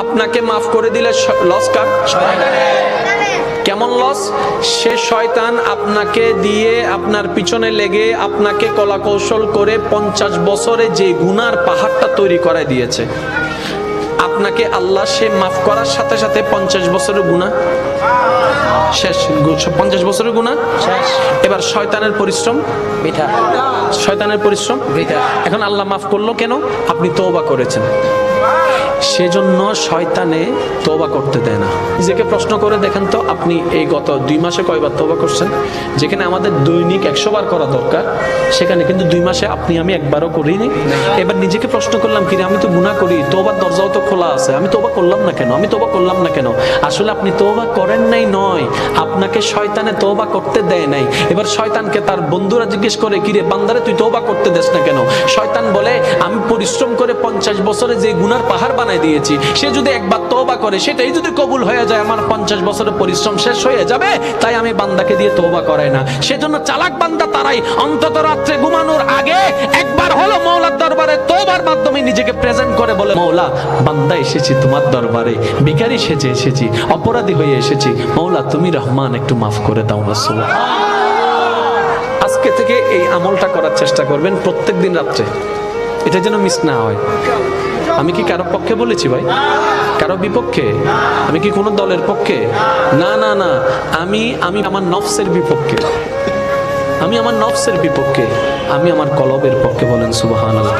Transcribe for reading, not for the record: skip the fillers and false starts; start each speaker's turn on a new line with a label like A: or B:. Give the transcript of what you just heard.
A: আপনাকে মাফ করে দিলে লস কার? কেমন লস? সে শয়তান আপনাকে দিয়ে আপনার পিছনে লেগে আপনাকে কলা কৌশল করে 50 বছরে যে গুনার পাহাড়টা তৈরি করে দিয়েছে, আপনাকে আল্লাহ সে মাফ করার সাথে সাথে 50 বছরের গুনাহ শেষ। 50 বছরের গুনাহ শেষ। এবার শয়তানের পরিশ্রম বৃথা, শয়তানের পরিশ্রম বৃথা। এখন আল্লাহ মাফ করলো কেন? আপনি তওবা করেছেন, সেজন্য শয়তানে তওবা করতে দেয় না। নিজেকে প্রশ্ন করে দেখেন তো, আপনি এই গত 2 মাসে কয়বার তওবা করছেন? যেখানে আমাদের দৈনিক 100 বার করা দরকার, সেখানে কিন্তু 2 মাসে আপনি আমি একবারও করিনি। এবার নিজেকে প্রশ্ন করলাম, কি আমি তো গুনাহ করি, তওবার দরজাও তো খোলা আছে, আমি তওবা করলাম না কেন? আমি তওবা করলাম না কেন? আসলে আপনি তওবা করেন নাই নয়, আপনাকে শয়তানে তওবা করতে দেয় নাই। এবার শয়তানকে তার বন্ধুরা জিজ্ঞেস করে, কি রে বান্দারে তুই তওবা করতে দেস না কেন? শয়তান বলে, আমি পরিশ্রম করে 50 বছরে যে গুনার পাহাড় বানাই দিয়েছি, সে যদি একবার তওবা করে, সেটাই যদি কবুল হয়ে যায়, আমার 50 বছরের পরিশ্রম শেষ হয়ে যাবে। তাই আমি বান্দাকে দিয়ে তওবা করাই না। সেজন্য চালাক বান্দা তারাই অন্তত রাত্রে ঘুমানোর আগে একবার হলো মওলার দরবারে তওবার মাধ্যমে নিজেকে প্রেজেন্ট করে বলে, মওলা বান্দা এসেছি তোমার দরবারে, ভিখারি সেজে এসেছি, অপরাধী হয়ে এসেছি, মওলা তুমি রহমান, একটু মাফ করে দাও না। সুবহানাল্লাহ। আজকে থেকে এই আমলটা করার চেষ্টা করবেন প্রত্যেকদিন রাত্রে, এটা যেন মিস না হয়। আমি কি কারো পক্ষে বলেছি ভাই? কারো বিপক্ষে? আমি কি কোনো দলের পক্ষে? না না না, আমি আমার নফসের বিপক্ষে, আমি আমার নফসের বিপক্ষে, আমি আমার কলবের পক্ষে। বলেন সুবহানাল্লাহ।